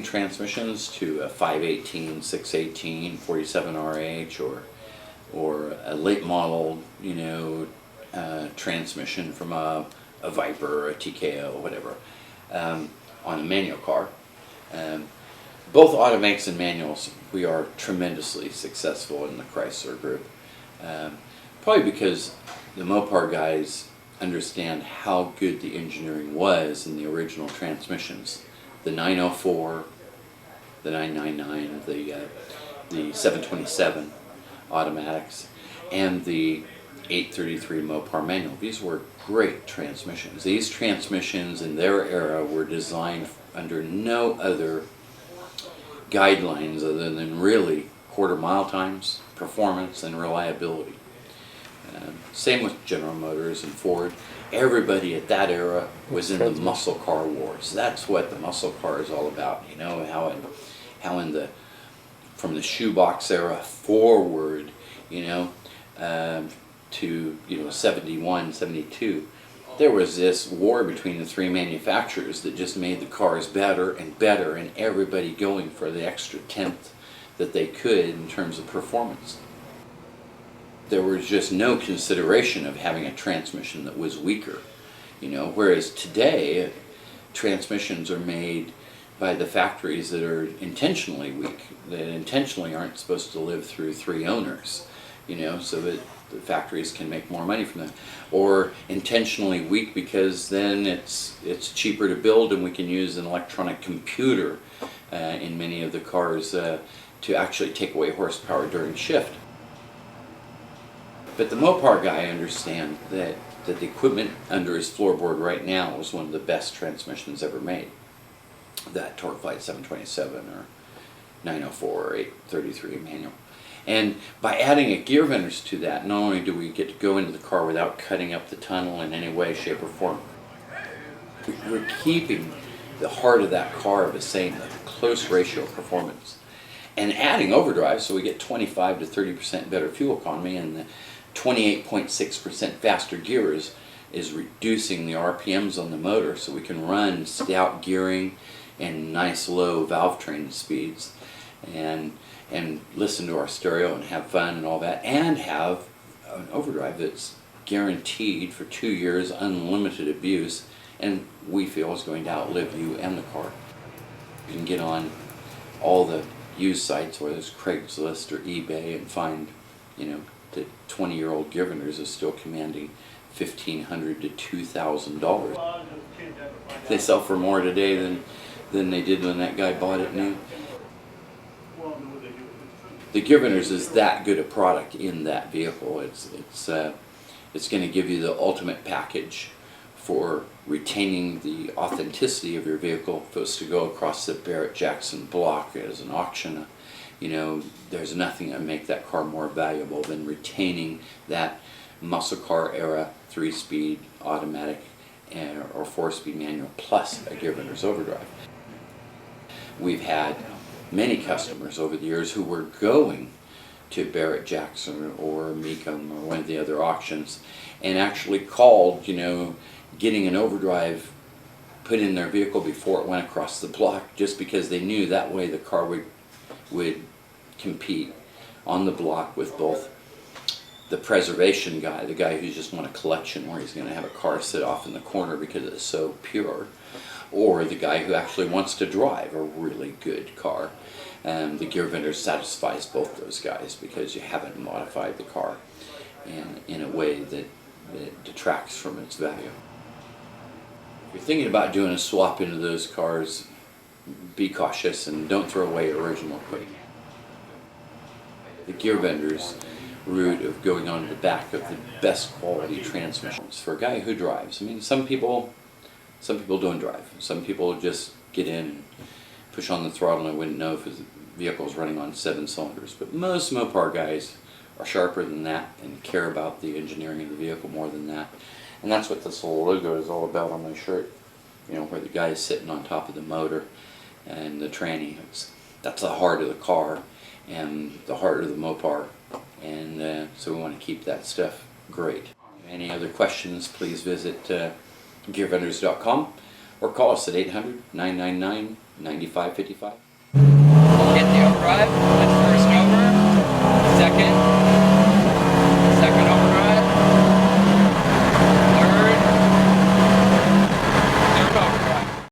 transmissions to a 518, 618, 47 RH, or a late model, you know, transmission from a Viper or a TKO, whatever, on a manual car. Both automatics and manuals, we are tremendously successful in the Chrysler group. Probably because the Mopar guys understand how good the engineering was in the original transmissions. The 904, the 999, the 727 automatics, and the 833 Mopar manual. These were great transmissions. These transmissions in their era were designed under no other guidelines other than really quarter-mile times, performance, and reliability. Same with General Motors and Ford. Everybody at that era was in the muscle car wars. That's what the muscle car is all about. You know, how in the from the shoebox era forward, you know, to, you know, 71, 72, there was this war between the three manufacturers that just made the cars better and better, and everybody going for the extra tenth that they could in terms of performance. There was just no consideration of having a transmission that was weaker, you know, whereas today transmissions are made by the factories that are intentionally weak, that intentionally aren't supposed to live through three owners, you know, so that the factories can make more money from them, or intentionally weak because then it's cheaper to build and we can use an electronic computer in many of the cars to actually take away horsepower during shift. But the Mopar guy understands that the equipment under his floorboard right now is one of the best transmissions ever made. That TorqueFlite 727 or 904 or 833 manual. And by adding a Gearvendors to that, not only do we get to go into the car without cutting up the tunnel in any way, shape, or form, we're keeping the heart of that car the same, the close ratio of performance. And adding overdrive, so we get 25 to 30% better fuel economy, and the 28.6% faster gears is reducing the RPMs on the motor, so we can run stout gearing and nice low valve train speeds, and listen to our stereo and have fun and all that, and have an overdrive that's guaranteed for 2 years, unlimited abuse, and we feel is going to outlive you and the car. You can get on all the used sites, whether it's Craigslist or eBay, and find, you know, the 20-year-old Gearvendors is still commanding $1,500 to $2,000. They sell for more today than they did when that guy bought it new. The Gearvendors is that good a product in that vehicle. It's going to give you the ultimate package for retaining the authenticity of your vehicle. If it was to go across the Barrett-Jackson block as an auction, you know, there's nothing that make that car more valuable than retaining that muscle car era 3-speed automatic or 4-speed manual plus a Gearvendors overdrive. We've had many customers over the years who were going to Barrett-Jackson or Mecum or one of the other auctions and actually called, you know, getting an overdrive put in their vehicle before it went across the block, just because they knew that way the car would compete on the block with both the preservation guy, the guy who just wants a collection where he's going to have a car sit off in the corner because it's so pure, or the guy who actually wants to drive a really good car. The Gearvendors satisfies both those guys because you haven't modified the car in a way that detracts from its value. If you're thinking about doing a swap into those cars, be cautious and don't throw away your original equipment. The Gearvendors route of going on the back of the best quality transmissions for a guy who drives. I mean, some people don't drive. Some people just get in and push on the throttle and I wouldn't know if his vehicle is running on 7 cylinders. But most Mopar guys are sharper than that and care about the engineering of the vehicle more than that. And that's what this little logo is all about on my shirt. You know, where the guy is sitting on top of the motor and the tranny. That's the heart of the car and the heart of the Mopar. And so we want to keep that stuff great. Any other questions, please visit gearvendors.com or call us at 800-999-9555. Get the Overdrive,